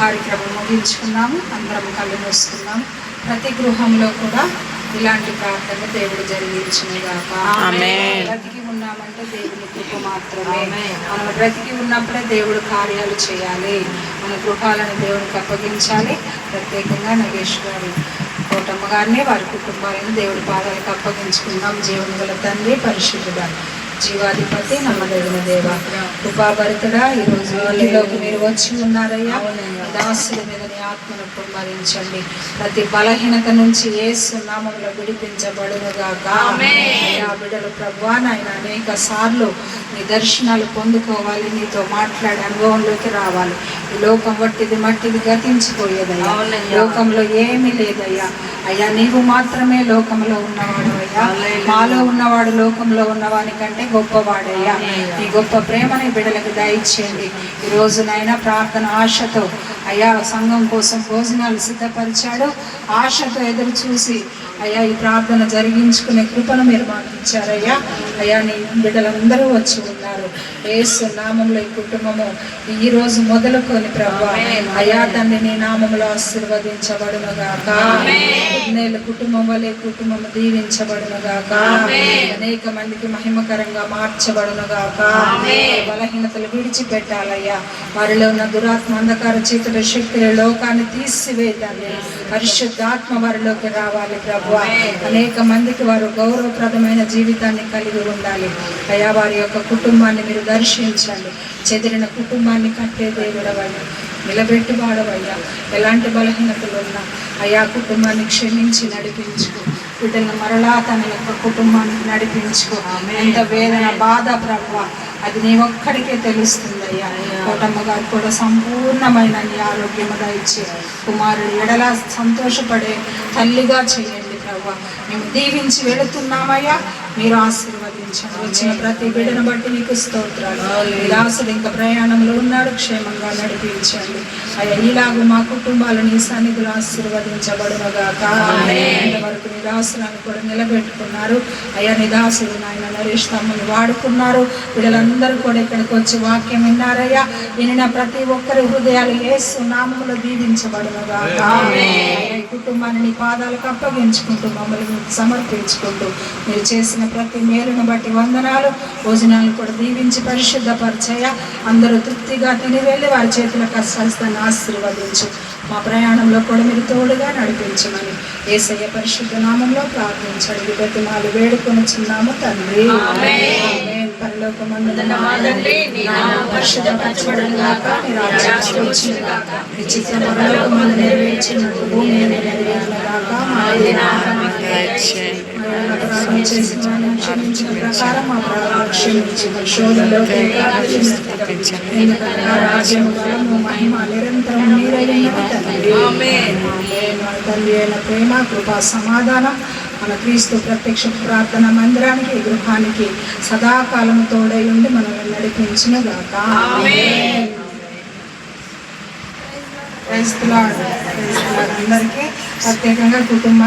కార్యక్రమం ముగించుకున్నాము. అందరం కళ్ళు మూసుకున్నాము. ప్రతి గృహంలో కూడా ఇలాంటి ప్రార్థన దేవుడు జరిగించునుగాక. బ్రతికి ఉన్నామంటే దేవుని కృప మాత్రమే. మనం బ్రతికి ఉన్నప్పుడే దేవుడు కార్యాలు చేయాలి. మన గృహాలను దేవునికి అప్పగించాలి. ప్రత్యేకంగా నగేష్ గారు కోటమ్మ గారిని వారి కుటుంబాలను దేవుడి పాదాలకు అప్పగించుకుందాం. జీవన గల తండ్రి, పరిశుద్ధుడా, జీవాధిపతి, నమ్మదగిన దేవ, కృపాభరితుడా, ఈరోజు ఇంటిలోకి మీరు వచ్చి ఉన్నారయ్యా. దాసుల మీద నీ ఆత్మను కుమ్మరించండి. ప్రతి బలహీనత నుంచి యేసు నామములో విడిపించబడునుగాక. అయ్యా బిడ్డలు ప్రభువా నాయన అనేక సార్లు నీ దర్శనాలు పొందుకోవాలి, నీతో మాట్లాడే అనుభవంలోకి రావాలి. ఈ లోకం వట్టిది మట్టిది గతించిపోయేదయ్యా. లోకంలో ఏమీ లేదయ్యా. అయ్యా నీవు మాత్రమే లోకంలో ఉన్నవాడు అయ్యా. మాలో ఉన్నవాడు లోకంలో ఉన్నవాని కంటే గొప్పవాడయ్యా. నీ గొప్ప ప్రేమని బిడ్డలకు దయచేయండి. ఈ రోజునైనా ప్రార్థన ఆశతో అయ్యా సంఘం కోసం భోజనాలు సిద్ధపరిచాడు. ఆశతో ఎదురు చూసి అయ్యా ఈ ప్రార్థన జరిగించుకునే కృపను మీరు మాకు ఇచ్చారయ్యా. అయ్యా నీ బిడ్డలందరూ వచ్చి ఉన్నారు. యేసు నామంలో ఈ కుటుంబము ఈ రోజు మొదలుకొని ప్రభువా అయ్యా తండ్రి నీ నామములో ఆశీర్వదించబడునుగాక. నేల కుటుంబం వలె కుటుంబము దీవించబడునుగాక. అనేక మందికి మహిమకరంగా మార్చబడునుగాక. బలహీనతలు విడిచిపెట్టాలయ్యా. వారిలో ఉన్న దురాత్మ, అంధకార చీకటి శక్తుల లోకాన్ని తీసివేయాలి. పరిశుద్ధాత్మ వారిలోకి రావాలి ప్రభువా. అనేక మందికి వారు గౌరవప్రదమైన జీవితాన్ని కలిగి ఉండాలి అయ్యా. వారి యొక్క కుటుంబాన్ని మీరు దర్శించండి. చెదిరిన కుటుంబాన్ని కట్టే దేవుడవయ్యా, నిలబెట్టి వాడవయ్యా. ఎలాంటి బలహీనతలు ఉన్నా అయ్యా కుటుంబాన్ని క్షమించి నడిపించుకో. బిడ్డలను మరలా తన యొక్క కుటుంబానికి నడిపించుకో. ఎంత వేదన, బాధ ప్రభువా అది నీ ఒక్కడికే తెలుస్తుంది అయ్యా. కోటమ్మ గారు కూడా సంపూర్ణమైన నీ ఆరోగ్యము దయచే కుమారుడు ఎడలా సంతోషపడే తల్లిగా చేయండి ప్రభువా. మేము దీవించి వెళుతున్నామయ్యా, మీరు ఆశీర్వదించండి. వచ్చిన ప్రతి బిడ్డను బట్టి నీకు స్తోత్రాలు. దాసుడు ఇంకా ప్రయాణంలో ఉన్నాడు, క్షేమంగా నడిపించండి అయ్యా. ఇలాగూ మా కుటుంబాలను నీ సన్నిధిలో ఆశీర్వదించబడునుగాక. ఇంతవరకు నీ దాసులను కూడా నిలబెట్టుకున్నారు అయ్యా. నీ దాసుడు నాయన నరేష్ తమ్ముని వాడుకున్నారు. బిడ్డలందరూ కూడా ఇక్కడికి వచ్చి వాక్యం విన్నారయ్యా. వినిన ప్రతి ఒక్కరి హృదయాలు యేసు నామములో దీవించబడునుగాక. ఈ కుటుంబాన్ని నీ పాదాలకు అప్పగించుకుంటూ మమ్మల్ని సమర్పించుకుంటూ మీరు చేసిన ప్రతి మేలును బట్టి వందనాలు. భోజనాలు కూడా దీవించి పరిశుద్ధపరిచయ. అందరూ తృప్తిగా తిని వెళ్ళి వారి చేతుల కష్టాన్ని ఆశీర్వదించు. మా ప్రయాణంలో కూడా మీరు తోడుగా నడిపించమని యేసయ్య పరిశుద్ధ నామంలో ప్రార్థించండి. బతిమాలు వేడుకొని చిన్నాము తండ్రి. పరలోకమందున్న మా తండ్రి, నీ నామము పరిశుద్ధపరచబడునుగాక. నీ రాజ్యం వచ్చునుగాక. నీ చిత్తము పరలోకమందు నెరవేర్చినట్టు భూమి మీద నెరవేరునుగాక. మా దినఆహారము దయచేయండి. చేసిన వారిని క్షమించిన ప్రకారం మా పాపాలను క్షమించి శోధనలోకి తప్పించండి. ఎందుకంటే రాజ్యము, బలము, మహిమ నిరంతరం నీరైనవి తండ్రి. మన తండ్రి అయిన ప్రేమ, కృపా, సమాధానం మన క్రీస్తు ప్రత్యక్ష ప్రార్థన మందిరానికి, గృహానికి సదాకాలము తోడై ఉండి మనల్ని నడిపించునుగాక. అందరికీ ప్రత్యేకంగా కుటుంబ